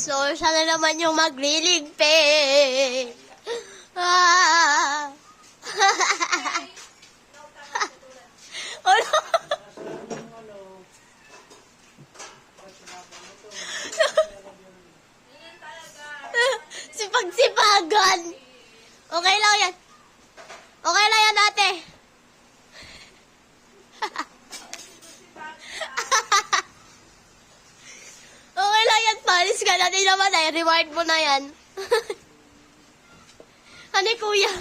So, siya na naman yung magliligpit. Ah. Ano? Sipag-sipagan. Okay lang yan. Okay lang yan, ate. Okay lang yan, palis ka natin naman eh. Reward mo na yan. Ano, kuya?